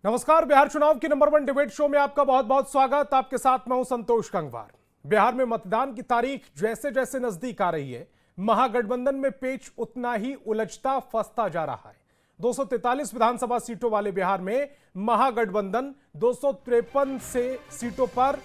नमस्कार। बिहार चुनाव की नंबर 1 डिबेट शो में आपका बहुत बहुत स्वागत। आपके साथ मैं हूं संतोष गंगवार। बिहार में मतदान की तारीख जैसे जैसे नजदीक आ रही है, महागठबंधन में पेच उतना ही उलझता फंसता जा रहा है। 243 विधानसभा सीटों वाले बिहार में महागठबंधन 253 से सीटों पर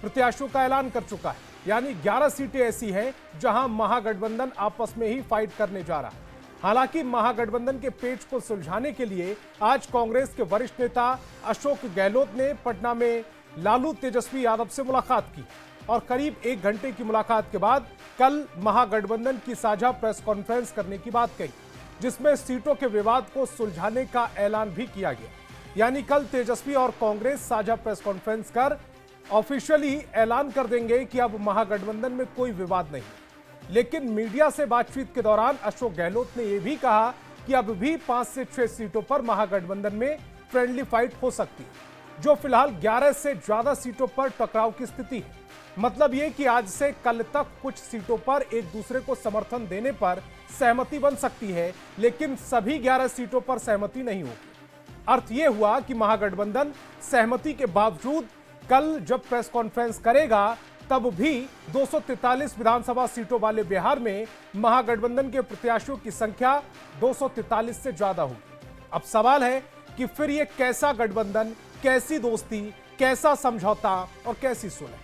प्रत्याशियों का ऐलान कर चुका है। यानी 11 सीटें ऐसी हैं जहां महागठबंधन आपस में ही फाइट करने जा रहा है। हालांकि महागठबंधन के पेच को सुलझाने के लिए आज कांग्रेस के वरिष्ठ नेता अशोक गहलोत ने पटना में लालू तेजस्वी यादव से मुलाकात की और करीब 1 घंटे की मुलाकात के बाद कल महागठबंधन की साझा प्रेस कॉन्फ्रेंस करने की बात कही, जिसमें सीटों के विवाद को सुलझाने का ऐलान भी किया गया। यानी कल तेजस्वी और कांग्रेस साझा प्रेस कॉन्फ्रेंस कर ऑफिशियली ऐलान कर देंगे कि अब महागठबंधन में कोई विवाद नहीं। लेकिन मीडिया से बातचीत के दौरान अशोक गहलोत ने यह भी कहा कि अब भी 5 से 6 सीटों पर महागठबंधन में फ्रेंडली फाइट हो सकती है, जो फिलहाल 11 से ज्यादा सीटों पर टकराव की स्थिति है। मतलब यह कि आज से कल तक कुछ सीटों पर एक दूसरे को समर्थन देने पर सहमति बन सकती है, लेकिन सभी 11 सीटों पर सहमति नहीं होगी। अर्थ यह हुआ कि महागठबंधन सहमति के बावजूद कल जब प्रेस कॉन्फ्रेंस करेगा तब भी 243 विधानसभा सीटों वाले बिहार में महागठबंधन के प्रत्याशियों की संख्या 243 से ज्यादा होगी। अब सवाल है कि फिर यह कैसा गठबंधन, कैसी दोस्ती, कैसा समझौता और कैसी सुलह?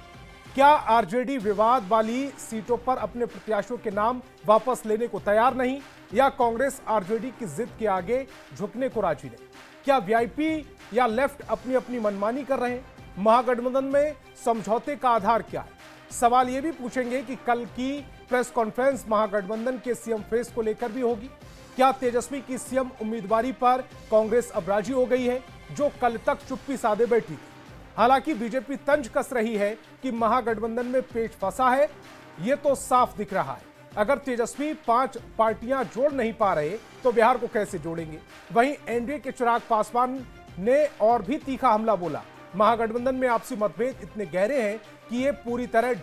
क्या आरजेडी विवाद वाली सीटों पर अपने प्रत्याशियों के नाम वापस लेने को तैयार नहीं, या कांग्रेस आरजेडी की जिद के आगे झुकने को राजी नहीं? क्या वीआईपी या लेफ्ट अपनी अपनी मनमानी कर रहे हैं? महागठबंधन में समझौते का आधार क्या है? सवाल यह भी पूछेंगे कि कल की प्रेस कॉन्फ्रेंस महागठबंधन के सीएम फेस को लेकर भी होगी। क्या तेजस्वी की सीएम उम्मीदवारी पर कांग्रेस अब राजी हो गई है, जो कल तक चुप्पी साधे बैठी थी? हालांकि बीजेपी तंज कस रही है कि महागठबंधन में पेच फंसा है, यह तो साफ दिख रहा है। अगर तेजस्वी 5 पार्टियां जोड़ नहीं पा रहे तो बिहार को कैसे जोड़ेंगे? वहीं एनडीए के चिराग पासवान ने और भी तीखा हमला बोला। महागठबंधन में आपसी मतभेद इतने गहरे हैं कि ये पूरी तरह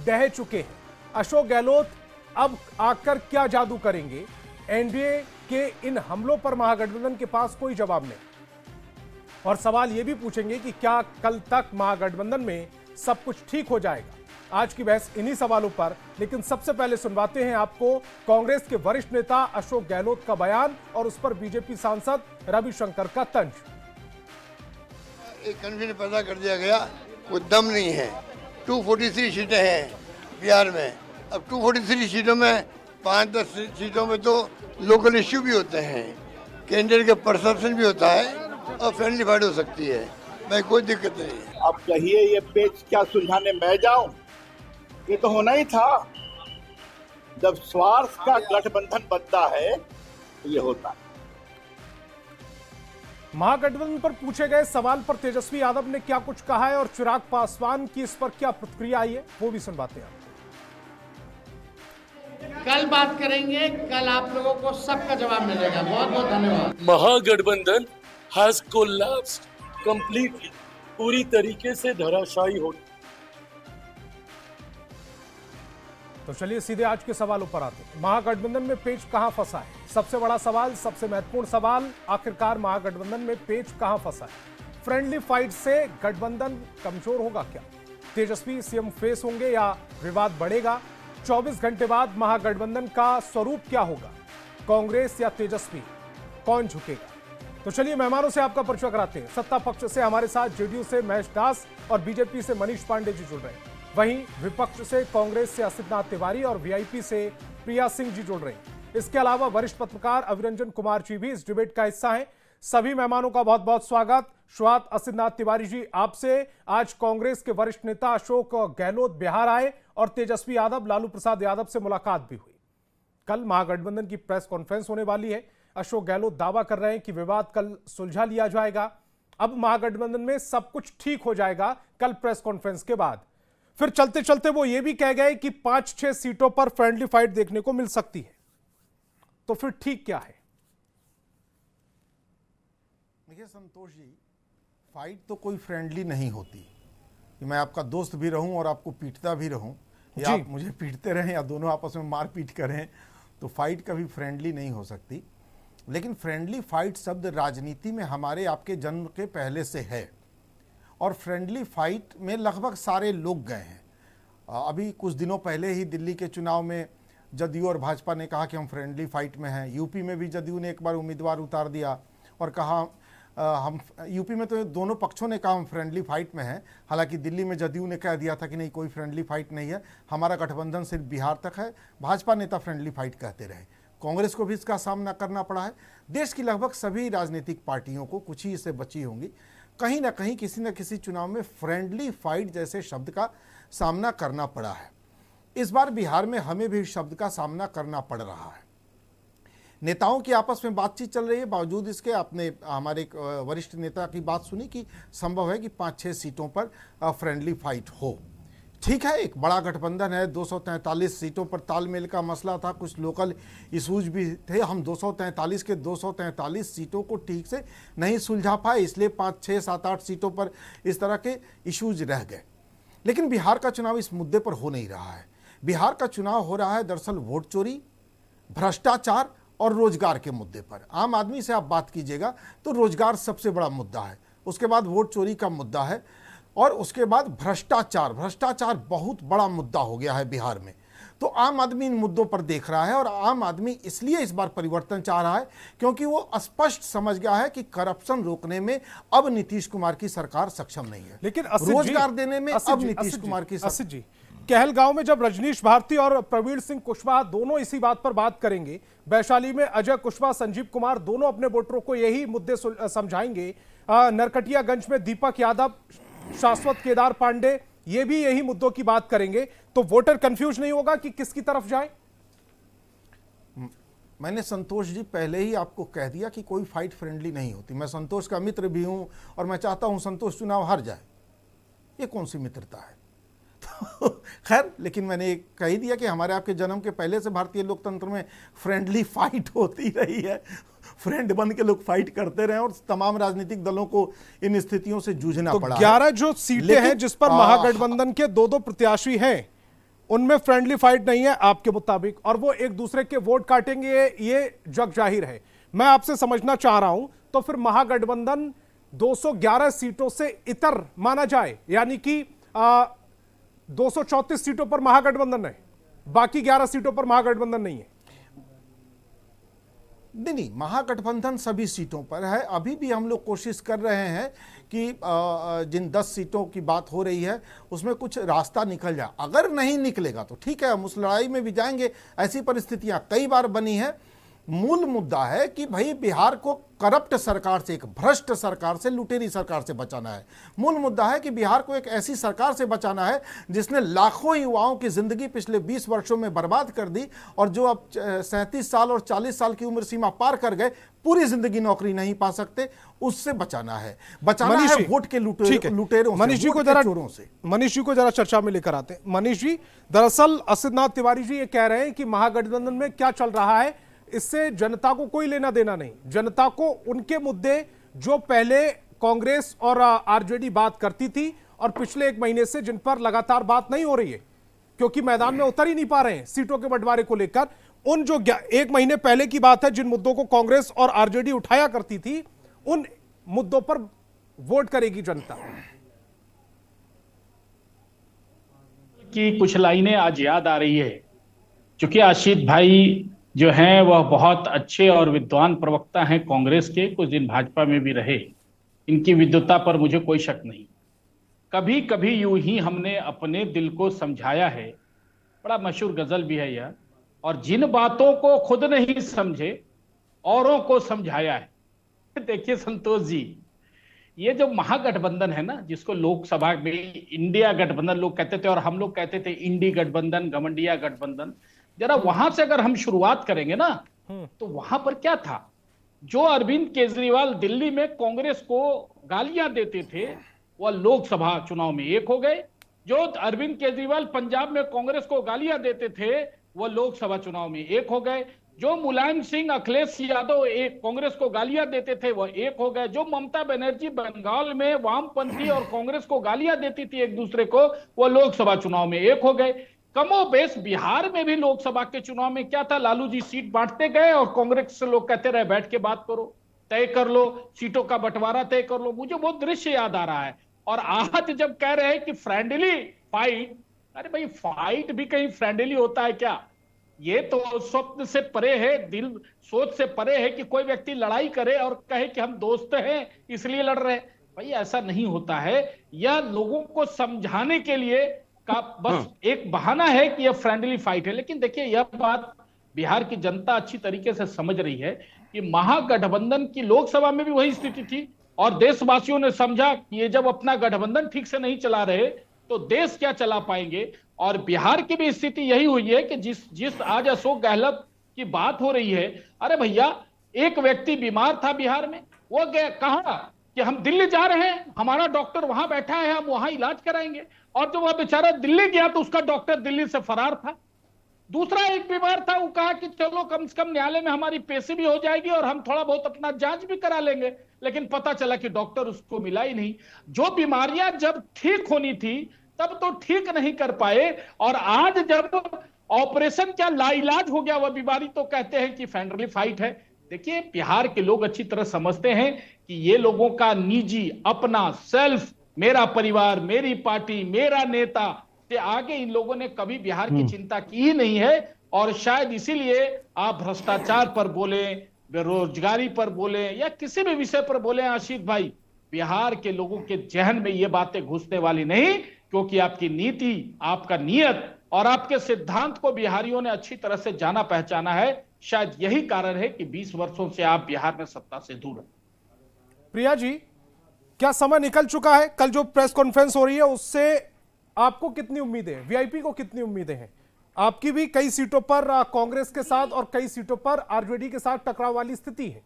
ढह चुके हैं। अशोक गहलोत अब आकर क्या जादू करेंगे? एनडीए के इन हमलों पर महागठबंधन के पास कोई जवाब नहीं। और सवाल यह भी पूछेंगे कि क्या कल तक महागठबंधन में सब कुछ ठीक हो जाएगा? आज की बहस इन्हीं सवालों पर, लेकिन सबसे पहले सुनवाते हैं आपको कांग्रेस के वरिष्ठ नेता अशोक गहलोत का बयान और उस पर बीजेपी सांसद रविशंकर का तंज। एक कन्फ्यूजन पैदा कर दिया गया, कोई दम नहीं है। 243 सीटें हैं बिहार में। अब 243 सीटों में 5-10 सीटों में तो लोकल इश्यू भी होते हैं, कैंडिडेट का परसेप्शन भी होता है और फ्रेंडली फाइट हो सकती है। मैं कोई दिक्कत नहीं। आप कहिए ये पेच क्या सुलझाने मैं जाऊं? ये तो होना ही था। जब स्वार्थ का गठबंधन बनता है तो ये होता है। महागठबंधन पर पूछे गए सवाल पर तेजस्वी यादव ने क्या कुछ कहा है और चिराग पासवान की इस पर क्या प्रतिक्रिया आई है, वो भी सुनवाते हैं। कल बात करेंगे, कल आप लोगों को सबका जवाब मिलेगा। बहुत बहुत धन्यवाद। महागठबंधन हैज कोलैप्स्ड कंप्लीटली, पूरी तरीके से धराशायी हो। तो चलिए सीधे आज के सवालों पर आते हैं। महागठबंधन में पेच कहां फंसा है? सबसे बड़ा सवाल, सबसे महत्वपूर्ण सवाल, आखिरकार महागठबंधन में पेच कहां फंसा है? फ्रेंडली फाइट से गठबंधन कमजोर होगा क्या? तेजस्वी सीएम फेस होंगे या विवाद बढ़ेगा? 24 घंटे बाद महागठबंधन का स्वरूप क्या होगा? कांग्रेस या तेजस्वी, कौन झुकेगा? तो चलिए मेहमानों से आपका परिचय कराते हैं। सत्ता पक्ष से हमारे साथ जेडीयू से महेश दास और बीजेपी से मनीष पांडे जी जुड़ रहे हैं। वहीं विपक्ष से कांग्रेस से असितनाथ तिवारी और वीआईपी से प्रिया सिंह जी जुड़ रहे हैं। इसके अलावा वरिष्ठ पत्रकार अभिरंजन कुमार जी भी इस डिबेट का हिस्सा हैं। सभी मेहमानों का बहुत बहुत स्वागत। शुरुआत असितनाथ तिवारी जी आपसे। आज कांग्रेस के वरिष्ठ नेता अशोक गहलोत बिहार आए और तेजस्वी यादव, लालू प्रसाद यादव से मुलाकात भी हुई। कल महागठबंधन की प्रेस कॉन्फ्रेंस होने वाली है। अशोक गहलोत दावा कर रहे हैं कि विवाद कल सुलझा लिया जाएगा। अब महागठबंधन में सब कुछ ठीक हो जाएगा कल प्रेस कॉन्फ्रेंस के बाद। फिर चलते चलते वो ये भी कह गए कि 5-6 सीटों पर फ्रेंडली फाइट देखने को मिल सकती है। तो फिर ठीक क्या है? देखिए संतोष जी, फाइट तो कोई फ्रेंडली नहीं होती कि मैं आपका दोस्त भी रहूं और आपको पीटता भी रहूं, या आप मुझे पीटते रहें या दोनों आपस में मारपीट करें, तो फाइट कभी फ्रेंडली नहीं हो सकती। लेकिन फ्रेंडली फाइट शब्द राजनीति में हमारे आपके जन्म के पहले से है और फ्रेंडली फाइट में लगभग सारे लोग गए हैं। अभी कुछ दिनों पहले ही दिल्ली के चुनाव में जदयू और भाजपा ने कहा कि हम फ्रेंडली फाइट में हैं। यूपी में भी जदयू ने एक बार उम्मीदवार उतार दिया और कहा हम यूपी में तो दोनों पक्षों ने कहा हम फ्रेंडली फाइट में हैं। हालांकि दिल्ली में जदयू ने कह दिया था कि नहीं, कोई फ्रेंडली फाइट नहीं है, हमारा गठबंधन सिर्फ बिहार तक है। भाजपा नेता फ्रेंडली फाइट कहते रहे। कांग्रेस को भी इसका सामना करना पड़ा है। देश की लगभग सभी राजनीतिक पार्टियों को, कुछ ही इससे बची होंगी, कहीं ना कहीं किसी न किसी चुनाव में फ्रेंडली फाइट जैसे शब्द का सामना करना पड़ा है। इस बार बिहार में हमें भी शब्द का सामना करना पड़ रहा है। नेताओं की आपस में बातचीत चल रही है, बावजूद इसके आपने हमारे एक वरिष्ठ नेता की बात सुनी कि संभव है कि 5-6 सीटों पर फ्रेंडली फाइट हो। ठीक है, एक बड़ा गठबंधन है, 243 सीटों पर तालमेल का मसला था, कुछ लोकल इशूज भी थे। हम 243 के 243 सीटों को ठीक से नहीं सुलझा पाए, इसलिए 5, 6, 7, 8 सीटों पर इस तरह के इशूज रह गए। लेकिन बिहार का चुनाव इस मुद्दे पर हो नहीं रहा है। बिहार का चुनाव हो रहा है दरअसल वोट चोरी, भ्रष्टाचार और रोजगार के मुद्दे पर। आम आदमी से आप बात कीजिएगा तो रोजगार सबसे बड़ा मुद्दा है, उसके बाद वोट चोरी का मुद्दा है और उसके बाद भ्रष्टाचार बहुत बड़ा मुद्दा हो गया है बिहार में। तो आम आदमी इन मुद्दों पर देख रहा है और आम आदमी इसलिए इस बार परिवर्तन चाह रहा है क्योंकि वो स्पष्ट समझ गया है कि करप्शन रोकने में अब नीतीश कुमार की सरकार सक्षम नहीं है, लेकिन रोजगार देने में अब नीतीश कुमार की सरकार। जी, कहलगांव में जब रजनीश भारती और प्रवीण सिंह कुशवाहा दोनों इसी बात पर बात करेंगे, वैशाली में अजय कुशवाहा, संजीव कुमार दोनों अपने वोटरों को यही मुद्दे समझाएंगे, नरकटियागंज में दीपक यादव, शाश्वत केदार पांडे ये भी यही मुद्दों की बात करेंगे, तो वोटर कंफ्यूज नहीं होगा कि किसकी तरफ जाए? मैंने संतोष जी पहले ही आपको कह दिया कि कोई फाइट फ्रेंडली नहीं होती। मैं संतोष का मित्र भी हूं और मैं चाहता हूं संतोष चुनाव हार जाए। ये कौन सी मित्रता है? तो खैर, लेकिन मैंने कह ही दिया कि हमारे आपके जन्म के पहले से भारतीय लोकतंत्र में फ्रेंडली फाइट होती रही है। फ्रेंड बन के लोग फाइट करते रहे और तमाम राजनीतिक दलों को इन स्थितियों से जूझना पड़ा। 11 जो सीटें हैं जिस पर महागठबंधन के 2-2 प्रत्याशी हैं, उनमें फ्रेंडली फाइट नहीं है आपके मुताबिक, और वो एक दूसरे के वोट काटेंगे, ये जग जाहिर है। मैं आपसे समझना चाह रहा हूं, तो फिर महागठबंधन 211 सीटों से इतर माना जाए, यानी कि 234 सीटों पर महागठबंधन है, बाकी 11 सीटों पर महागठबंधन नहीं है? नहीं, महागठबंधन सभी सीटों पर है। अभी भी हम लोग कोशिश कर रहे हैं कि जिन 10 सीटों की बात हो रही है उसमें कुछ रास्ता निकल जाए। अगर नहीं निकलेगा तो ठीक है, हम उस लड़ाई में भी जाएंगे। ऐसी परिस्थितियां कई बार बनी है। मूल मुद्दा है कि भाई बिहार को करप्ट सरकार से, एक भ्रष्ट सरकार से, लुटेरी सरकार से बचाना है। मूल मुद्दा है कि बिहार को एक ऐसी सरकार से बचाना है जिसने लाखों युवाओं की जिंदगी पिछले 20 वर्षों में बर्बाद कर दी और जो अब 37 साल और 40 साल की उम्र सीमा पार कर गए, पूरी जिंदगी नौकरी नहीं पा सकते, उससे बचाना है। बचाना है वोट के लुटेरों, मनीष जी को जरा चर्चा में लेकर आते हैं। मनीष जी, दरअसल असितनाथ तिवारी जी ये कह रहे हैं कि महागठबंधन में क्या चल रहा है इससे जनता को कोई लेना देना नहीं। जनता को उनके मुद्दे, जो पहले कांग्रेस और आरजेडी बात करती थी और पिछले 1 महीने से जिन पर लगातार बात नहीं हो रही है क्योंकि मैदान में उतर ही नहीं पा रहे हैं सीटों के बंटवारे को लेकर, उन जो 1 महीने पहले की बात है, जिन मुद्दों को कांग्रेस और आरजेडी उठाया करती थी, उन मुद्दों पर वोट करेगी जनता। की कुछ लाइनें आज याद आ रही है, क्योंकि आशीष भाई जो हैं वह बहुत अच्छे और विद्वान प्रवक्ता हैं कांग्रेस के, कुछ दिन भाजपा में भी रहे। इनकी विद्वता पर मुझे कोई शक नहीं। कभी कभी यूं ही हमने अपने दिल को समझाया है, बड़ा मशहूर गजल भी है यह, और जिन बातों को खुद नहीं समझे औरों को समझाया है। देखिए संतोष जी, ये जो महागठबंधन है ना, जिसको लोकसभा में इंडिया गठबंधन लोग कहते थे और हम लोग कहते थे इंडी गठबंधन, घमंडिया गठबंधन, जरा वहां से अगर हम शुरुआत करेंगे ना, तो वहां पर क्या था? जो अरविंद केजरीवाल दिल्ली में कांग्रेस को गालियां देते थे वह लोकसभा चुनाव में एक हो गए। जो अरविंद केजरीवाल पंजाब में कांग्रेस को गालियां देते थे वह लोकसभा चुनाव में एक हो गए। जो मुलायम सिंह, अखिलेश यादव एक कांग्रेस को गालियां देते थे वह एक हो गए। जो ममता बनर्जी बंगाल में वामपंथी और कांग्रेस को गालियां देती थी एक दूसरे को, वह लोकसभा चुनाव में एक हो गए। कमोबेश बिहार में भी लोकसभा के चुनाव में क्या था, लालू जी सीट बांटते गए और कांग्रेस से लोग कहते रहे बैठ के बात करो, तय कर लो, सीटों का बंटवारा तय कर लो। मुझे वो दृश्य याद आ रहा है। और आज जब कह रहे हैं कि फ्रेंडली फाइट, अरे भाई फाइट भी कहीं फ्रेंडली होता है क्या? ये तो स्वप्न से परे है, दिल सोच से परे है कि कोई व्यक्ति लड़ाई करे और कहे कि हम दोस्त हैं इसलिए लड़ रहे हैं। भाई ऐसा नहीं होता है। यह लोगों को समझाने के लिए का बस एक बहाना है कि यह फ्रेंडली फाइट है। लेकिन देखिए, यह बात बिहार की जनता अच्छी तरीके से समझ रही है कि महागठबंधन की लोकसभा में भी वही स्थिति थी और देशवासियों ने समझा कि ये जब अपना गठबंधन ठीक से नहीं चला रहे तो देश क्या चला पाएंगे। और बिहार की भी स्थिति यही हुई है कि जिस आज अशोक गहलोत की बात हो रही है, अरे भैया एक व्यक्ति बीमार था बिहार में, वो गया कहा कि हम दिल्ली जा रहे हैं, हमारा डॉक्टर वहां बैठा है, हम वहां इलाज कराएंगे। और जब वह बेचारा दिल्ली गया तो उसका डॉक्टर दिल्ली से फरार था। दूसरा एक बीमार था, वो कहा कि चलो कम से कम न्यायालय में हमारी पेशी भी हो जाएगी और हम थोड़ा बहुत अपना जांच भी करा लेंगे। लेकिन पता चला कि डॉक्टर उसको मिला ही नहीं। जो बीमारियां जब ठीक होनी थी तब तो ठीक नहीं कर पाए, और आज जब ऑपरेशन क्या लाइलाज हो गया वह बीमारी तो कहते हैं कि फ्रेंडली फाइट है। देखिए, बिहार के लोग अच्छी तरह समझते हैं कि ये लोगों का निजी अपना सेल्फ, मेरा परिवार, मेरी पार्टी, मेरा नेता से आगे इन लोगों ने कभी बिहार की चिंता की ही नहीं है। और शायद इसीलिए आप भ्रष्टाचार पर बोले, बेरोजगारी पर बोले या किसी भी विषय पर बोले आशीष भाई, बिहार के लोगों के जहन में ये बातें घुसने वाली नहीं, क्योंकि आपकी नीति, आपका नियत और आपके सिद्धांत को बिहारियों ने अच्छी तरह से जाना पहचाना है। शायद यही कारण है कि 20 वर्षों से आप बिहार में सत्ता से दूर हैं। प्रिया जी, क्या समय निकल चुका है? कल जो प्रेस कॉन्फ्रेंस हो रही है उससे आपको कितनी उम्मीदें हैं? वीआईपी को कितनी उम्मीदें हैं? आपकी भी कई सीटों पर कांग्रेस के साथ और कई सीटों पर आरजेडी के साथ टकराव वाली स्थिति है।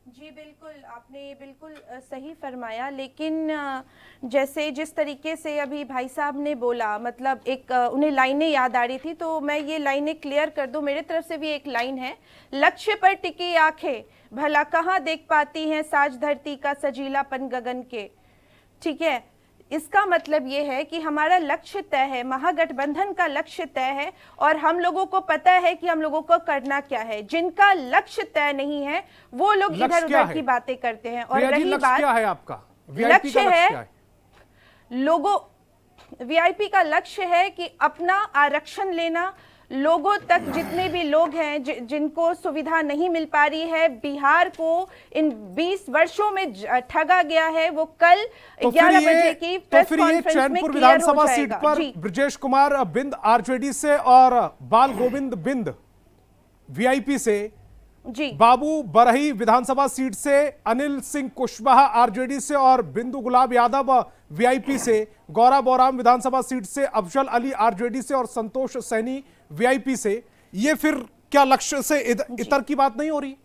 जी बिल्कुल, आपने बिल्कुल सही फरमाया। लेकिन जैसे जिस तरीके से अभी भाई साहब ने बोला, मतलब एक उन्हें लाइनें याद आ रही थी, तो मैं ये लाइनें क्लियर कर दूं। मेरे तरफ से भी एक लाइन है, लक्ष्य पर टिकी आंखें भला कहाँ देख पाती हैं साज धरती का सजीलापन गगन के। ठीक है, इसका मतलब ये है कि हमारा लक्ष्य तय है, महागठबंधन का लक्ष्य तय है और हम लोगों को पता है कि हम लोगों को करना क्या है। जिनका लक्ष्य तय नहीं है वो लोग इधर उधर की बातें करते हैं। और रही बात, क्या है आपका लक्ष्य है लोगों, वीआईपी का लक्ष्य है कि अपना आरक्षण लेना, लोगों तक जितने भी लोग हैं जिनको सुविधा नहीं मिल पा रही है, बिहार को इन 20 वर्षों में ठगा गया है, वो कल 11 बजे की प्रेस कॉन्फ्रेंस में क्लियर हो विधानसभा सीट पर ब्रजेश कुमार बिंद आरजेडी से और बाल गोविंद बिंद वीआईपी से, जी बाबू बरही विधानसभा सीट से अनिल सिंह कुशवाहा आरजेडी से और बिंदु गुलाब यादव वीआईपी से, गौरा बोराम विधानसभा सीट से अफजल अली आरजेडी से और संतोष सैनी वीआईपी से। ये फिर क्या लक्ष्य से इतर की बात नहीं हो रही?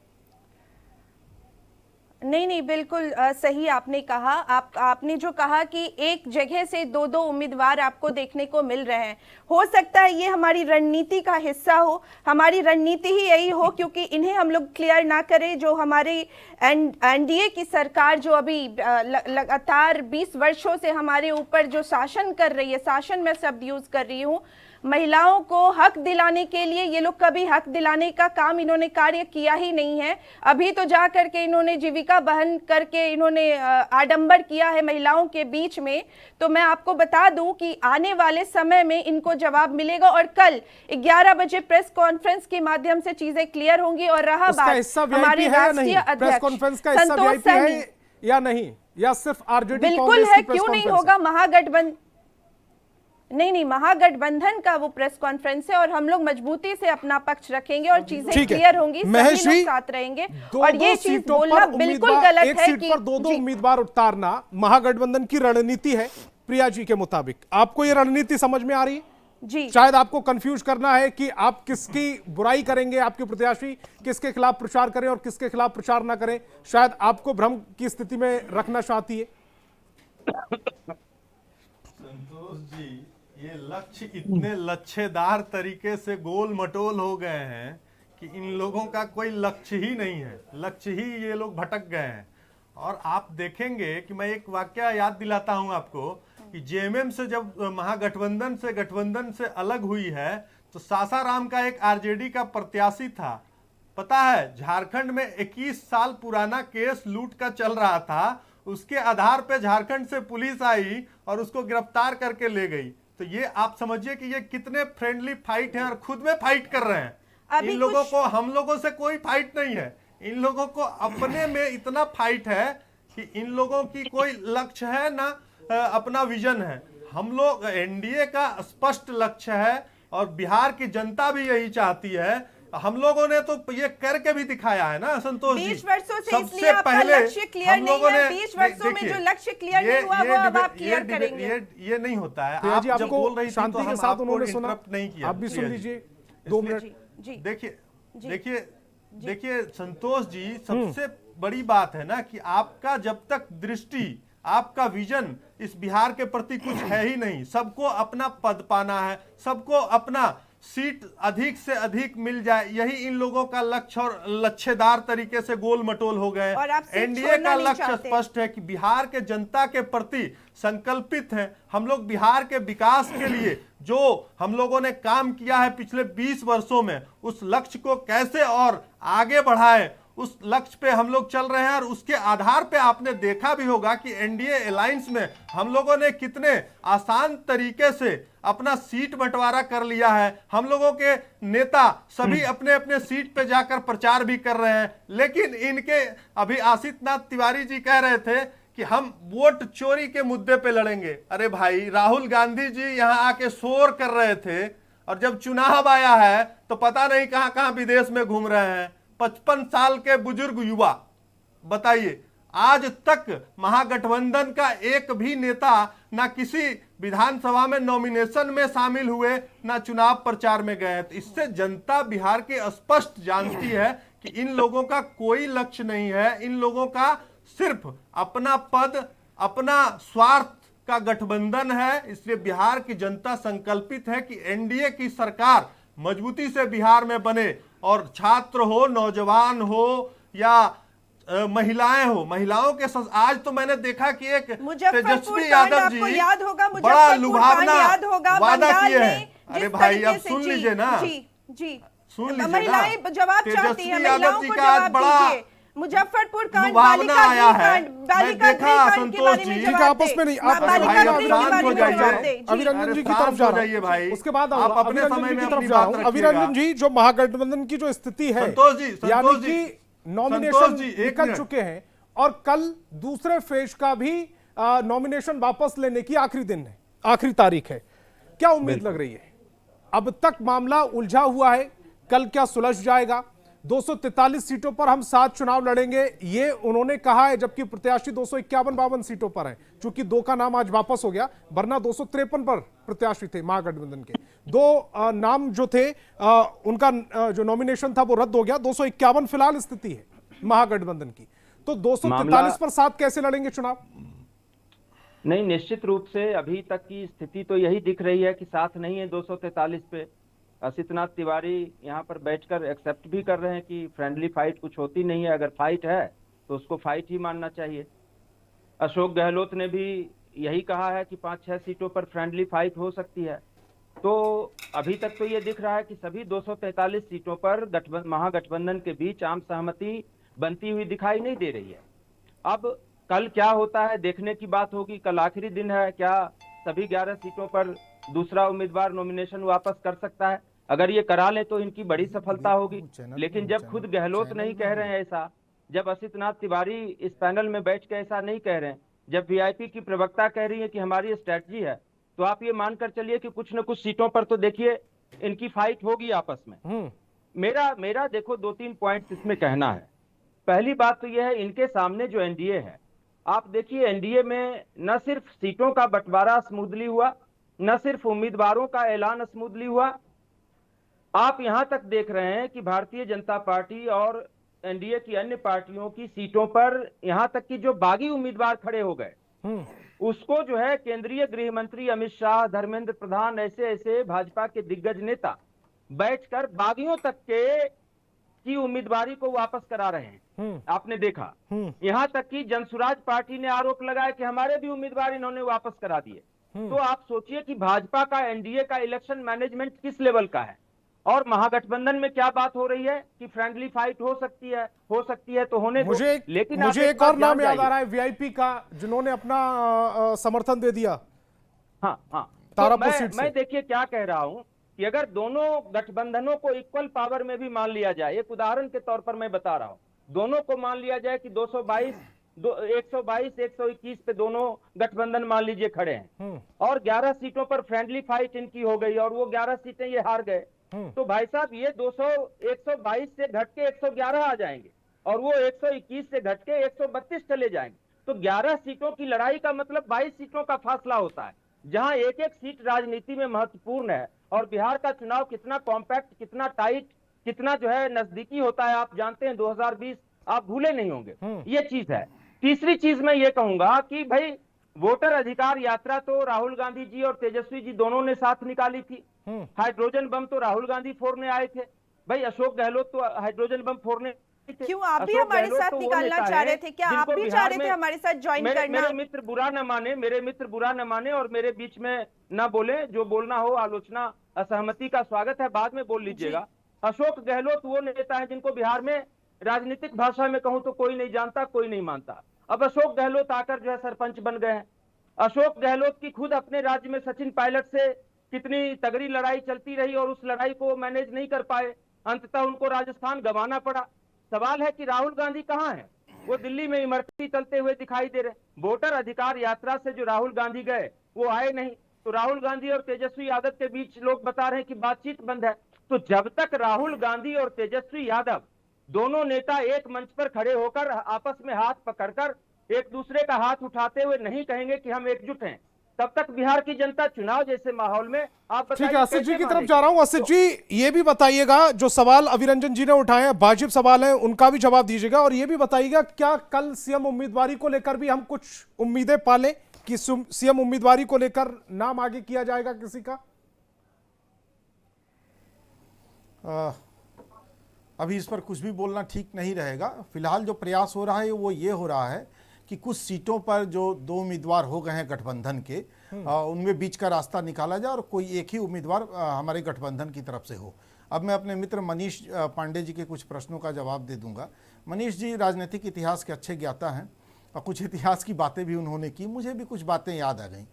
नहीं, बिल्कुल सही आपने कहा। आपने जो कहा कि एक जगह से दो उम्मीदवार आपको देखने को मिल रहे हैं, हो सकता है ये हमारी रणनीति का हिस्सा हो, हमारी रणनीति ही यही हो, क्योंकि इन्हें हम लोग क्लियर ना करें। जो हमारी एनडीए की सरकार जो अभी लगातार 20 वर्षों से हमारे ऊपर जो शासन कर रही है, शासन में शब्द यूज कर रही हूँ, महिलाओं को हक दिलाने के लिए ये लोग कभी हक दिलाने का काम इन्होंने कार्य किया ही नहीं है। अभी तो जा करके इन्होंने जीविका बहन करके इन्होंने आडंबर किया है महिलाओं के बीच में। तो मैं आपको बता दूं कि आने वाले समय में इनको जवाब मिलेगा और कल 11 बजे प्रेस कॉन्फ्रेंस के माध्यम से चीजें क्लियर होंगी। और रहा बात हमारे राष्ट्रीय अध्यक्ष संतोष सैनी या नहीं, या सिर्फ आरजेडी बिल्कुल है, क्यों नहीं होगा। महागठबंधन नहीं, महागठबंधन का वो प्रेस कॉन्फ्रेंस है और हम लोग मजबूती से अपना पक्ष रखेंगे और चीजें क्लियर होंगी, सभी लोग साथ रहेंगे। और ये चीज बोलना बिल्कुल गलत है कि दो उम्मीदवार उतारना महागठबंधन की रणनीति है। प्रिया जी के मुताबिक आपको ये रणनीति समझ में आ रही? जी, शायद आपको कंफ्यूज करना है कि आप किसकी बुराई करेंगे, आपके प्रत्याशी किसके खिलाफ प्रचार करें और किसके खिलाफ प्रचार ना करें, शायद आपको भ्रम की स्थिति में रखना चाहती है। संतोष जी, ये लक्ष्य इतने लच्छेदार तरीके से गोल मटोल हो गए हैं कि इन लोगों का कोई लक्ष्य ही नहीं है, लक्ष्य ही ये लोग भटक गए हैं। और आप देखेंगे कि मैं एक वाकया याद दिलाता हूं आपको कि जेएमएम से जब गठबंधन से अलग हुई है तो सासाराम का एक आरजेडी का प्रत्याशी था। पता है, झारखंड में 21 साल पुराना केस लूट का चल रहा था, उसके आधार पे झारखंड से पुलिस आई और उसको गिरफ्तार करके ले गई। तो ये आप समझिए कि ये कितने फ्रेंडली फाइट है और खुद में फाइट कर रहे हैं। इन लोगों को हम लोगों से कोई फाइट नहीं है, इन लोगों को अपने में इतना फाइट है कि इन लोगों की कोई लक्ष्य है ना अपना विजन है। हम लोग एनडीए का स्पष्ट लक्ष्य है और बिहार की जनता भी यही चाहती है। हम लोगों ने तो ये करके भी दिखाया है ना संतोष जी। 20 वर्षों से सबसे इसलिए आपका पहले लक्ष्य क्लियर हम लोगों नहीं है। ने 20 वर्षों में जो लक्ष्य क्लियर नहीं हुआ वो अब आप क्लियर करेंगे। ये नहीं होता है। प्रिया आप जी, जब आपको बोल रही थी शांति तो के हम साथ आपको उन्होंने सुना, इंटरप्ट नहीं किया। आप भी सुन प्रिया जी। लीजिए 2 मिनट। जी देखिए संतोष जी, सबसे बड़ी बात है ना कि आपका जब तक दृष्टि, आपका विजन इस बिहार के प्रति कुछ है ही नहीं। सबको अपना पद पाना है, सबको अपना सीट अधिक से अधिक मिल जाए, यही इन लोगों का लक्ष्य और लच्छेदार तरीके से गोल मटोल हो गए। एनडीए का लक्ष्य स्पष्ट है कि बिहार के जनता के प्रति संकल्पित है। हम लोग बिहार के विकास के लिए जो हम लोगों ने काम किया है पिछले 20 वर्षों में, उस लक्ष्य को कैसे और आगे बढ़ाए, उस लक्ष्य पे हम लोग चल रहे हैं। और उसके आधार पे आपने देखा भी होगा कि एनडीए अलायंस में हम लोगों ने कितने आसान तरीके से अपना सीट बंटवारा कर लिया है। हम लोगों के नेता सभी अपने अपने सीट पे जाकर प्रचार भी कर रहे हैं। लेकिन इनके अभी आशीष नाथ तिवारी जी कह रहे थे कि हम वोट चोरी के मुद्दे पे लड़ेंगे। अरे भाई, राहुल गांधी जी यहां आके शोर कर रहे थे और जब चुनाव आया है तो पता नहीं कहां कहां विदेश में घूम रहे हैं। 55 साल के बुजुर्ग युवा, बताइए आज तक महागठबंधन का एक भी नेता ना किसी विधानसभा में नॉमिनेशन में शामिल हुए, ना चुनाव प्रचार में गए। तो इससे जनता बिहार की स्पष्ट जानती है कि इन लोगों का कोई लक्ष्य नहीं है। इन लोगों का सिर्फ अपना पद, अपना स्वार्थ का गठबंधन है। इसलिए बिहार की जनता संकल्पित है कि एनडीए की सरकार मजबूती से बिहार में बने और छात्र हो, नौजवान हो या महिलाएं हो, महिलाओं के आज तो मैंने देखा कि एक तेजस्वी यादव जी याद होगा, बड़ा लुभावना वादा किए हैं। अरे अरे भाई अब सुन लीजिए ना, जी सुन लीजिए ना, महिलाएं जवाब चाहती हैं, यादव जी का आज बड़ा मुजफ्फरपुर कांड, लुभावना आया है। मैं देखा संतोष संतोष जी, जी, आपस में नहीं, आप शांत हो जाइए, अभिरंजन जी की तरफ जा रहा हूं भाई। उसके बाद आप अपने समय में अपनी बात रखिएगा। अभिरंजन जी, जो महागठबंधन की जो स्थिति है, यानी कि नॉमिनेशन निकल चुके हैं और कल दूसरे फेज का भी नॉमिनेशन वापस लेने की आखिरी दिन है, आखिरी तारीख है। क्या उम्मीद लग रही है? अब तक मामला उलझा हुआ है, कल क्या सुलझ जाएगा? 243 सीटों पर हम 7 चुनाव लड़ेंगे, ये उन्होंने कहा है, जबकि प्रत्याशी 251-52 सीटों पर हैं। चूंकि 2 का नाम आज वापस हो गया, वरना 253 पर प्रत्याशी थे महागठबंधन के। 2 नाम जो थे उनका जो नॉमिनेशन था वो रद्द हो गया। 251 फिलहाल स्थिति है महागठबंधन की। तो 243 पर 7 कैसे लड़ेंगे चुनाव? नहीं, निश्चित रूप से अभी तक की स्थिति तो यही दिख रही है कि साथ नहीं है 243 पे। आशीष नाथ तिवारी यहाँ पर बैठकर एक्सेप्ट भी कर रहे हैं कि फ्रेंडली फाइट कुछ होती नहीं है, अगर फाइट है तो उसको फाइट ही मानना चाहिए। अशोक गहलोत ने भी यही कहा है कि 5-6 सीटों पर फ्रेंडली फाइट हो सकती है। तो अभी तक तो ये दिख रहा है कि सभी 243 सीटों पर महागठबंधन के बीच आम सहमति बनती हुई दिखाई नहीं दे रही है। अब कल क्या होता है देखने की बात होगी। कल आखिरी दिन है, क्या सभी 11 सीटों पर दूसरा उम्मीदवार नॉमिनेशन वापस कर सकता है? अगर ये करा लें तो इनकी बड़ी सफलता होगी। लेकिन जब खुद गहलोत नहीं कह रहे हैं ऐसा, जब आशीष नाथ तिवारी इस पैनल में बैठ के ऐसा नहीं कह रहे हैं, जब वीआईपी की प्रवक्ता कह रही है कि हमारी स्ट्रेटजी है, तो आप ये मानकर चलिए कि कुछ न कुछ सीटों पर तो देखिए इनकी फाइट होगी आपस में। मेरा देखो 2-3 पॉइंट इसमें कहना है। पहली बात तो यह है, इनके सामने जो एनडीए है, आप देखिए एनडीए में न सिर्फ सीटों का बंटवारा स्मूथली हुआ, न सिर्फ उम्मीदवारों का ऐलान स्मूथली हुआ, आप यहां तक देख रहे हैं कि भारतीय जनता पार्टी और एनडीए की अन्य पार्टियों की सीटों पर यहां तक कि जो बागी उम्मीदवार खड़े हो गए, उसको जो है केंद्रीय गृह मंत्री अमित शाह, धर्मेंद्र प्रधान, ऐसे भाजपा के दिग्गज नेता बैठकर बागियों तक की उम्मीदवारी को वापस करा रहे हैं। आपने देखा, यहां तक कि जनसुराज पार्टी ने आरोप लगाया कि हमारे भी उम्मीदवार इन्होंने वापस करा दिए। तो आप सोचिए कि भाजपा का, एनडीए का इलेक्शन मैनेजमेंट किस लेवल का है। और महागठबंधन में क्या बात हो रही है कि फ्रेंडली फाइट हो सकती है तो होने दो। लेकिन मुझे एक और नाम याद आ रहा है वीआईपी का, जिन्होंने अपना समर्थन दे दिया। हाँ, तारापुर तो सीट से। मैं देखिए क्या कह रहा हूं कि अगर दोनों गठबंधनों को इक्वल पावर में भी मान लिया जाए, एक उदाहरण के तौर पर मैं बता रहा हूं, दोनों को मान लिया जाए कि 122 121 पे दोनों गठबंधन मान लीजिए खड़े हैं और 11 सीटों पर फ्रेंडली फाइट इनकी हो गई और वो 11 सीटें ये हार गए, तो भाई साहब ये 122 से घट के 111 आ जाएंगे और वो 121 से घट के 132 चले जाएंगे। तो 11 सीटों की लड़ाई का मतलब 22 सीटों का फासला होता है, जहां एक एक सीट राजनीति में महत्वपूर्ण है। और बिहार का चुनाव कितना कॉम्पैक्ट, कितना टाइट, कितना जो है नजदीकी होता है, आप जानते हैं। 2020 आप भूले नहीं होंगे, ये चीज है। तीसरी चीज मैं ये कहूंगा कि भाई वोटर अधिकार यात्रा तो राहुल गांधी जी और तेजस्वी जी दोनों ने साथ निकाली थी। हाइड्रोजन बम तो राहुल गांधी फोड़ने आए थे, भाई अशोक गहलोत तो हाइड्रोजन बम फोड़ने थे। क्यों आप भी हमारे साथ निकालना चाह रहे थे? क्या आप भी चाह रहे थे हमारे साथ ज्वाइन करना? मेरे मित्र बुरा न माने और मेरे बीच में ना बोले। जो बोलना हो, आलोचना, असहमति का स्वागत है, बाद में बोल लीजिएगा। अशोक गहलोत वो नेता है जिनको बिहार में राजनीतिक भाषा में कहूं तो कोई नहीं जानता, कोई नहीं मानता। अब अशोक गहलोत आकर जो है सरपंच बन गए हैं। अशोक गहलोत की खुद अपने राज्य में सचिन पायलट से कितनी तगड़ी लड़ाई चलती रही और उस लड़ाई को मैनेज नहीं कर पाए, अंततः उनको राजस्थान गंवाना पड़ा। सवाल है कि राहुल गांधी कहां है? वो दिल्ली में इमरती चलते हुए दिखाई दे रहे। वोटर अधिकार यात्रा से जो राहुल गांधी गए वो आए नहीं, तो राहुल गांधी और तेजस्वी यादव के बीच लोग बता रहे हैं कि बातचीत बंद है। तो जब तक राहुल गांधी और तेजस्वी यादव दोनों नेता एक मंच पर खड़े होकर आपस में हाथ पकड़कर एक दूसरे का हाथ उठाते हुए नहीं कहेंगे कि हम एकजुट हैं, तब तक बिहार की जनता चुनाव जैसे माहौल में आप ठीक है, असित जी की तरफ जा रहा हूं। असित जी ये भी बताइएगा, जो सवाल अभिरंजन जी ने उठाए हैं वाजिब सवाल है, उनका भी जवाब दीजिएगा। और ये भी बताइएगा, क्या कल सीएम उम्मीदवारी को लेकर भी हम कुछ उम्मीदें पालें कि सीएम उम्मीदवारी को लेकर नाम आगे किया जाएगा किसी का? अभी इस पर कुछ भी बोलना ठीक नहीं रहेगा। फिलहाल जो प्रयास हो रहा है वो ये हो रहा है कि कुछ सीटों पर जो दो उम्मीदवार हो गए हैं गठबंधन के, उनमें बीच का रास्ता निकाला जाए और कोई एक ही उम्मीदवार हमारे गठबंधन की तरफ से हो। अब मैं अपने मित्र मनीष पांडे जी के कुछ प्रश्नों का जवाब दे दूंगा। मनीष जी राजनीतिक इतिहास के अच्छे ज्ञाता हैं और कुछ इतिहास की बातें भी उन्होंने की, मुझे भी कुछ बातें याद आ गई।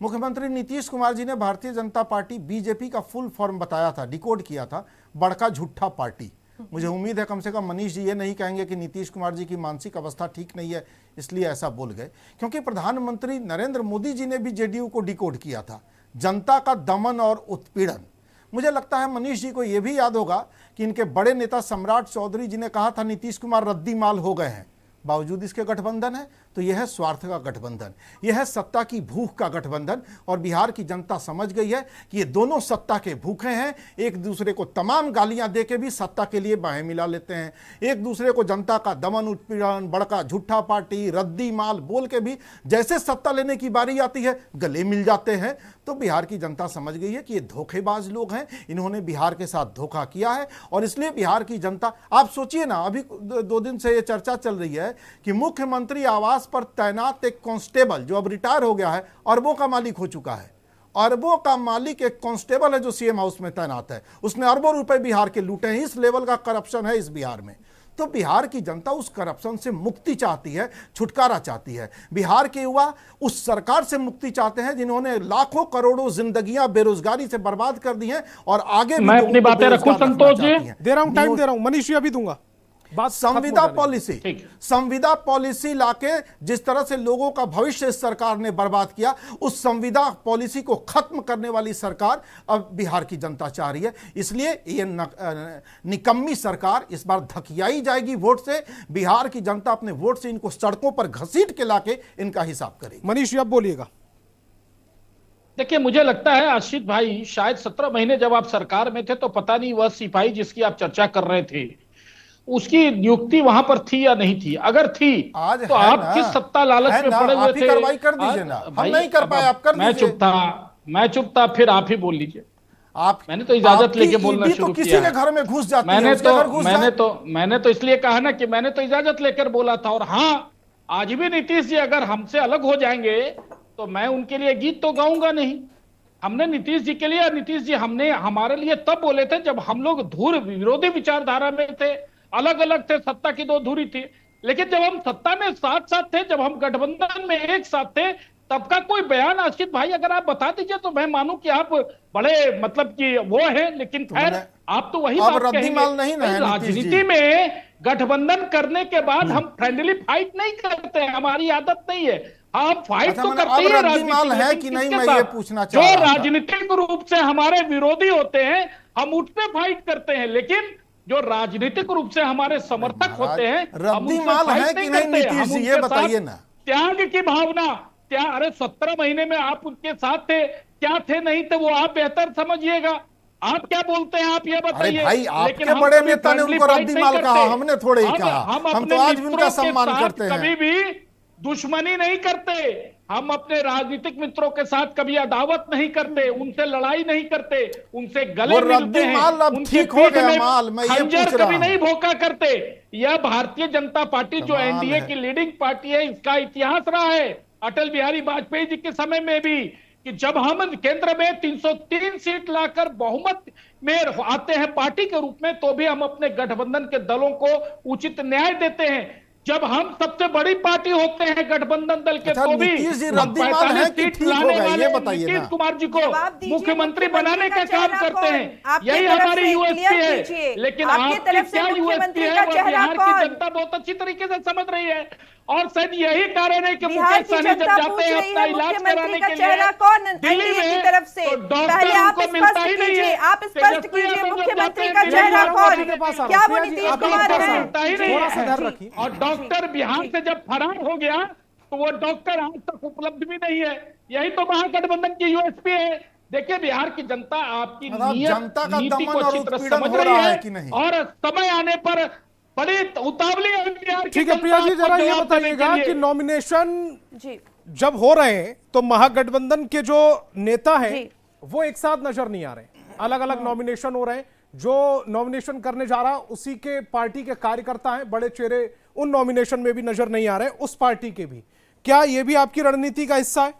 मुख्यमंत्री नीतीश कुमार जी ने भारतीय जनता पार्टी बीजेपी का फुल फॉर्म बताया था, डिकोड किया था, बड़का झूठा पार्टी। मुझे उम्मीद है कम से कम मनीष जी ये नहीं कहेंगे कि नीतीश कुमार जी की मानसिक अवस्था ठीक नहीं है इसलिए ऐसा बोल गए, क्योंकि प्रधानमंत्री नरेंद्र मोदी जी ने भी जेडीयू को डिकोड किया था, जनता का दमन और उत्पीड़न। मुझे लगता है मनीष जी को यह भी याद होगा कि इनके बड़े नेता सम्राट चौधरी जी ने कहा था नीतीश कुमार रद्दी माल हो गए हैं, बावजूद इसके गठबंधन है। तो यह है स्वार्थ का गठबंधन, यह है सत्ता की भूख का गठबंधन। और बिहार की जनता समझ गई है कि ये दोनों सत्ता के भूखे हैं, एक दूसरे को तमाम गालियां देके भी सत्ता के लिए बाहें मिला लेते हैं, एक दूसरे को जनता का दमन उत्पीड़न, बड़का झूठा पार्टी, रद्दी माल बोल के भी जैसे सत्ता लेने की बारी आती है गले मिल जाते हैं। तो बिहार की जनता समझ गई है कि ये धोखेबाज लोग हैं, इन्होंने बिहार के साथ धोखा किया है। और इसलिए बिहार की जनता, आप सोचिए ना, अभी 2 दिन से ये चर्चा चल रही है कि मुख्यमंत्री आवास पर तैनात एक कांस्टेबल जो अब रिटायर हो गया है, अरबों का मालिक हो चुका है, अरबों का मालिक एक कांस्टेबल है जो सीएम हाउस में तैनात है, उसने अरबों रुपए बिहार के लूटे हैं। इस लेवल का करप्शन है इस बिहार में। तो बिहार की जनता उस करप्शन से मुक्ति चाहती है, छुटकारा चाहती है। बिहार के युवा उस सरकार से मुक्ति चाहते हैं जिन्होंने लाखों करोड़ों जिंदगियां बेरोजगारी से बर्बाद कर दी हैं और आगे मैं अपनी बातें रखूं संतोष जी? दे रहा हूं, टाइम दे रहा हूं, मनीष जी अभी दूंगा। संविदा पॉलिसी लाके जिस तरह से लोगों का भविष्य इस सरकार ने बर्बाद किया, उस संविदा पॉलिसी को खत्म करने वाली सरकार अब बिहार की जनता चाह रही है। इसलिए ये निकम्मी सरकार इस बार धकियाई जाएगी वोट से। बिहार की जनता अपने वोट से इनको सड़कों पर घसीट के लाके इनका हिसाब करेगी। मनीष जी अब बोलिएगा। देखिए मुझे लगता है आशीष भाई, शायद 17 महीने जब आप सरकार में थे तो पता नहीं वह सिपाही जिसकी आप चर्चा कर रहे थे उसकी नियुक्ति वहां पर थी या नहीं थी। अगर थी तो आप किस सत्ता लालच में पड़े हुए थे? कार्रवाई कर दीजिए ना, हम नहीं कर पाए, आप कर दीजिए। मैं चुप था, फिर आप ही बोल लीजिए। मैंने तो इजाजत लेके बोलना शुरू किया। किसी के घर में घुस जाती है, मैंने तो इसलिए कहा ना कि मैंने तो इजाजत लेकर बोला था। और हाँ, आज भी नीतीश जी अगर हमसे अलग हो जाएंगे तो मैं उनके लिए गीत तो गाऊंगा नहीं। हमने नीतीश जी के लिए, नीतीश जी हमने हमारे लिए तब बोले थे जब हम लोग धुर विरोधी विचारधारा में थे, अलग अलग थे, सत्ता की दो धुरी थी। लेकिन जब हम सत्ता में साथ साथ थे, जब हम गठबंधन में एक साथ थे, तब का कोई बयान आशित भाई अगर आप बता दीजिए तो मैं मानूं कि आप बड़े मतलब कि वो है। लेकिन खैर आप तो वही बात कहेंगे, राजनीति में गठबंधन करने के बाद हम फ्रेंडली फाइट नहीं करते, हमारी आदत नहीं है। हम फाइट तो करते ही है कि नहीं, मैं ये पूछना चाह जो रहा था। राजनीतिक रूप से हमारे विरोधी होते हैं हम उठते फाइट करते हैं, लेकिन जो राजनीतिक रूप से हमारे समर्थक होते हैं रद्दी माल है कि नहीं नीतीश जी, ये बताइए ना। त्याग की भावना, अरे 17 महीने में आप उनके साथ थे, क्या थे नहीं थे वो आप बेहतर समझिएगा। आप क्या बोलते हैं आप ये बताइए। भाई आपके बड़े नेता ने उनको रद्दी माल कहा, हमने थोड़े ही कहा। हम तो आज भी उनका सम्मान करते हैं, कभी भी दुश्मनी नहीं करते। हम अपने राजनीतिक मित्रों के साथ कभी अदावत नहीं करते, उनसे लड़ाई नहीं करते, उनसे गले मिलते हैं, उनके पीठ में खंजर कभी नहीं भोंका करते। यह भारतीय जनता पार्टी जो एनडीए की लीडिंग पार्टी है, इसका इतिहास रहा है अटल बिहारी वाजपेयी जी के समय में भी, कि जब हम केंद्र में 303 सीट लाकर बहुमत में आते हैं पार्टी के रूप में, तो भी हम अपने गठबंधन के दलों को उचित न्याय देते हैं। जब हम सबसे बड़ी पार्टी होते हैं गठबंधन दल के, तो भी सीट लाने वाले नीतीश कुमार जी को मुख्यमंत्री बनाने का काम करते हैं। यही हमारी यूएसपी है। लेकिन आपकी क्या यूएसपी है वो बिहार की जनता बहुत अच्छी तरीके से समझ रही है। और शायद यही कारण है कि मुकेश सहनी जब जाते हैं अपना इलाज कराने के लिए दिल्ली में, तो डॉक्टर उनको मिलता ही नहीं है। आप स्पष्ट कीजिए मुख्यमंत्री का चेहरा कौन? क्या वो नीतीश कुमार है? मिलता ही नहीं है। और डॉक्टर बिहार से जब फरार हो गया तो वो डॉक्टर आज तक उपलब्ध भी नहीं है। यही तो महागठबंधन की यूएसपी है। देखिए बिहार की जनता आपकी नीति को अच्छी तरह समझ रही है, और समय आने पर बड़ी उतावली है। ठीक है प्रिया जी, जरा ये बताइएगा कि नॉमिनेशन जब हो रहे हैं तो महागठबंधन के जो नेता हैं वो एक साथ नजर नहीं आ रहे, अलग अलग नॉमिनेशन हो रहे हैं। जो नॉमिनेशन करने जा रहा उसी के पार्टी के कार्यकर्ता हैं, बड़े चेहरे उन नॉमिनेशन में भी नजर नहीं आ रहे उस पार्टी के भी। क्या ये भी आपकी रणनीति का हिस्सा है?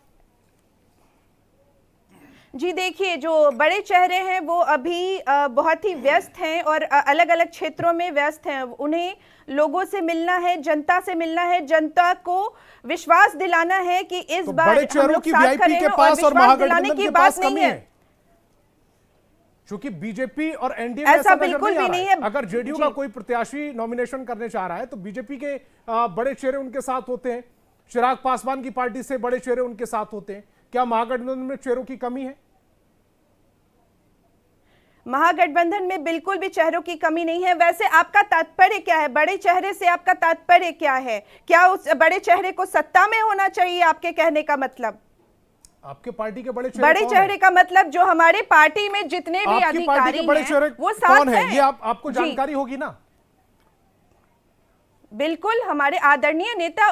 जी देखिए, जो बड़े चेहरे हैं वो अभी बहुत ही व्यस्त हैं और अलग अलग क्षेत्रों में व्यस्त हैं। उन्हें लोगों से मिलना है, जनता से मिलना है, जनता को विश्वास दिलाना है कि इस तो बार बड़े चेहरों की वीआईपी के पास और महागठबंधन के पास कमी है, क्योंकि बीजेपी और एनडीए में ऐसा बिल्कुल भी नहीं है। अगर जेडीयू का कोई प्रत्याशी नॉमिनेशन करने चाह रहा है तो बीजेपी के बड़े चेहरे उनके साथ होते हैं, चिराग पासवान की पार्टी से बड़े चेहरे उनके साथ होते हैं। क्या महागठबंधन में चेहरों की कमी है? महागठबंधन में बिल्कुल भी चेहरों की कमी नहीं है। वैसे आपका तात्पर्य क्या है? बड़े चेहरे से आपका तात्पर्य क्या है? क्या उस बड़े चेहरे को सत्ता में होना चाहिए आपके कहने का मतलब? आपके पार्टी के बड़े चेहरे का मतलब जो हमारे पार्टी में जितने भी अधिकारी हैं वो साथ हैं। ये आपको जानकारी होगी ना। बिल्कुल, हमारे आदरणीय नेता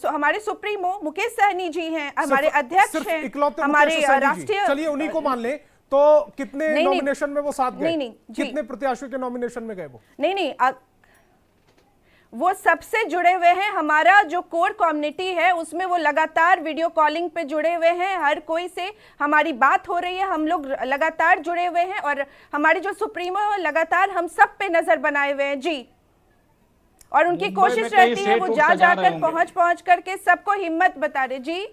हमारे सुप्रीमो मुकेश सहनी जी हैं, हमारे अध्यक्ष हैं, हमारे राष्ट्रीय। चलिए उन्हीं को मान ले, तो कितने नॉमिनेशन में वो साथ गए? कितने प्रत्याशियों के नॉमिनेशन में गए वो? नहीं, वो सबसे जुड़े हुए हैं। हमारा जो कोर कम्युनिटी है उसमें वो लगातार वीडियो कॉलिंग पे जुड़े हुए हैं, हर कोई से हमारी बात हो रही है, हम लोग लगातार जुड़े हुए हैं और हमारे जो सुप्रीमो है लगातार हम सब पे नजर बनाए हुए हैं जी। और उनकी कोशिश रहती है वो जा जाकर पहुंच करके सबको हिम्मत बता रहे जी,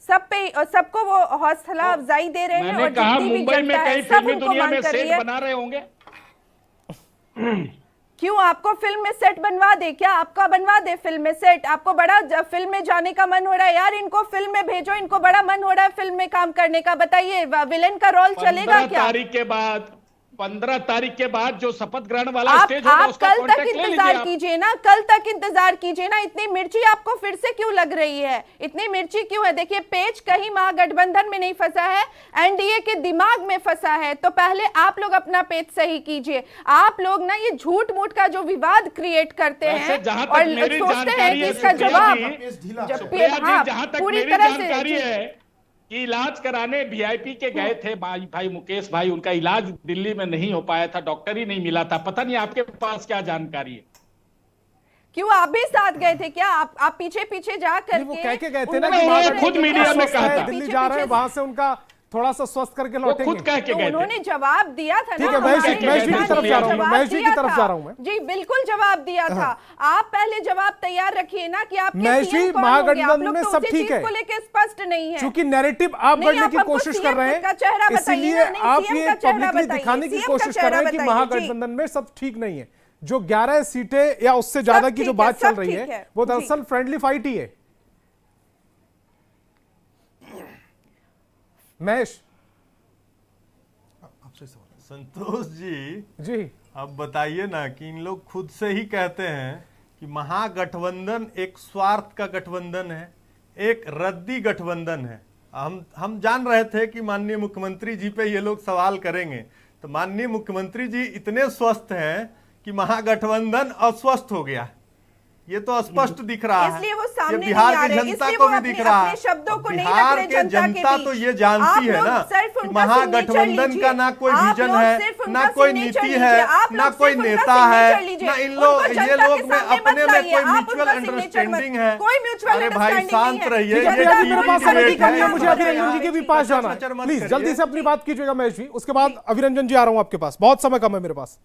सब पे सबको वो हौसला अफजाई दे रहे हैं। और जितनी भी जनता है सब उनको मान कर रही है। बना रहे होंगे। क्यों, आपको फिल्म में सेट बनवा दे क्या? आपका बनवा दे फिल्म में सेट? आपको बड़ा फिल्म में जाने का मन हो रहा है यार, इनको फिल्म में भेजो, इनको बड़ा मन हो रहा है फिल्म में काम करने का। बताइए विलेन का रोल चलेगा क्या? 15 तारीख के बाद जो शपथ ग्रहण वाला स्टेज होगा उसका कल तक इंतजार कीजिए ना, कल तक इंतजार कीजिए ना। इतनी मिर्ची आपको फिर से क्यों लग रही है? इतनी मिर्ची क्यों है? देखिए पेच कहीं महागठबंधन में नहीं फंसा है, एनडीए के दिमाग में फंसा है। तो पहले आप लोग अपना पेच सही कीजिए। आप लोग ना ये झूठ मूठ का जो विवाद क्रिएट करते हैं और सोचते हैं कि इसका जवाब पूरी तरह से कि इलाज कराने वीआईपी के गए थे भाई मुकेश भाई, उनका इलाज दिल्ली में नहीं हो पाया था, डॉक्टर ही नहीं मिला था। पता नहीं आपके पास क्या जानकारी है? क्यों आप भी साथ गए थे क्या? आप पीछे पीछे जा नहीं, वो कह के गए थे ना उन्होंने कि उन्होंने महागठबंधन खुद मीडिया में कहा था। दिल्ली जा रहे हैं, वहां से उनका थोड़ा सा स्वस्थ करके वो लौटेंगे। खुद कह के तो गए थे। उन्होंने जवाब दिया था ठीक ना, है, महेश जी हमारे की नेता तरफ ने जा रहा हूं मैं, जवाब महेश जी की दिया तरफ था। जा रहा हूं मैं। जी बिल्कुल जवाब दिया था। आप पहले जवाब तैयार रखिए ना कि आपके महेश जी, सीएम कौन होंगे। आप महागठबंधन लोग में तो सब उसी ठीक चीज है। को लेकर स्पष्ट नहीं है। क्योंकि नैरेटिव आप नहीं, गढ़ने आप की हमको कोशिश कर CM रहे का चेहरा हैं, बताइए इसीलिए ना। नहीं, आप CM ये का चेहरा पब्लिकली बताइए, दिखाने की CM का कोशिश कर चेहरा रहे हैं कि बताइए, जी। महागठबंधन में सब ठीक नहीं है। जो 11 सीटें या उससे ज्यादा की जो ठीक है, बात चल सब रही ठीक है है। वो जी। दरअसल फ्रेंडली फाइट ही है। महेश संतोष जी, जी, अब बताइए ना कि इन लोग खुद से ही कहते हैं कि महागठबंधन एक स्वार्थ का गठबंधन है, एक रद्दी गठबंधन है। हम जान रहे थे कि माननीय मुख्यमंत्री जी पे ये लोग सवाल करेंगे, तो माननीय मुख्यमंत्री जी इतने स्वस्थ हैं कि महागठबंधन अस्वस्थ हो गया। ये तो स्पष्ट दिख रहा है। इसलिए वो ये सामने बिहार नहीं आ की रहे, जनता इसलिए को वो भी अपने- दिख रहा है। अपने शब्दों को नहीं रख बिहार रहे के जनता के जनता बीच। तो ये जानती आप है लोग ना सिर्फ कि उनका महागठबंधन signature का ना कोई लीजिए। विजन आप है, लोग सिर्फ ना उनका कोई signature नीति लीजिए। है, आप ना लोग कोई सिर्फ उनका नेता है, signature लीजिए। ना इन उनको लोग जनता ये के लोग में सामने मत अपने में लाइए। कोई आप म्यूचुअल उनका signature अंडरस्टैंडिंग मत- है। कोई म्यूचुअल अरे भाई अंडरस्टैंडिंग शांत नहीं है। रहिए। ठीक है, जनता अभी मेरे की पास जनता आने की के लिए जनता मुझे को अभिरंजन जी के भी पास जाना है। कचर मत प्लीज करिए। जल्दी से अपनी बात कीजिएगा महेश जी, उसके बाद अभिरंजन जी आ रहा हूं आपके पास, बहुत समय कम है मेरे पास।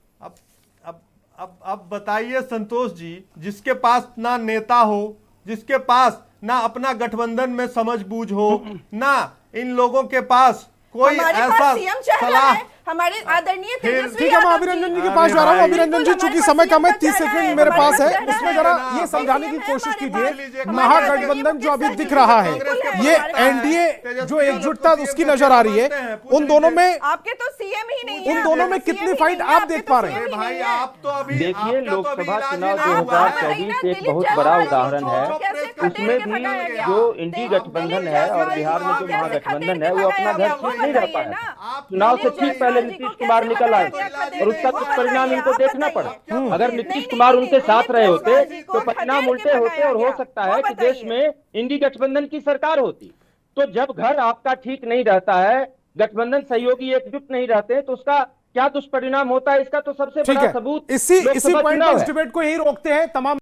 अब बताइए संतोष जी, जिसके पास ना नेता हो, जिसके पास ना अपना गठबंधन में समझ बूझ हो, ना इन लोगों के पास कोई हमारे ऐसा पास सीएम चेहरा सलाह। है, हमारे आदरणीय तेजस्वी ठीक है, मैं यादव अभिरंजन जी जी। के पास जा रहा हूँ। अरे अभिरंजन जी, बिल्कुल चूंकि हमारे समय पास कम है, CM 30 का चेहरा सेकंड है, मेरे हमारे पास है, पास चेहरा उसमें है। जरा हमारे ये पास समझाने की CM है, कोशिश हमारे कीजिए। पास। महागठबंधन जो अभी हमारे दिख रहा है, बिल्कुल ये हमारे पास। एनडीए जो एकजुटता उसकी नजर आ रही है, उन दोनों में आपके तो सीएम ही नहीं है। उन दोनों में आपके कितनी CM ही फाइट नहीं है, आप आपके देख तो पा रहे CM हैं? ही भाई नहीं है। आप तो अभी देखिए, आपका तो अभी लोकसभा इलाज ही चुनाव नहीं हुआ है। 2024 एक बहुत बड़ा उदाहरण है। उसमें भी जो इंडी गठबंधन है और बिहार में जो महागठबंधन है वो अपना घर ठीक नहीं रह पाया। चुनाव से ठीक पहले नीतीश कुमार निकल आए और उसका कुछ परिणाम इनको देखना पड़ा। अगर नीतीश कुमार उनके साथ रहे होते तो परिणाम उल्टे होते और हो सकता है कि देश में इंडी गठबंधन की सरकार होती। तो जब घर आपका ठीक नहीं रहता है, गठबंधन सहयोगी एकजुट नहीं रहते हैं, तो उसका क्या दुष्परिणाम होता है, इसका तो सबसे ठीक बड़ा है, सबूत इसी लोकसभा पॉइंट चुनाव पे इस है। डिबेट को यही रोकते हैं। तमाम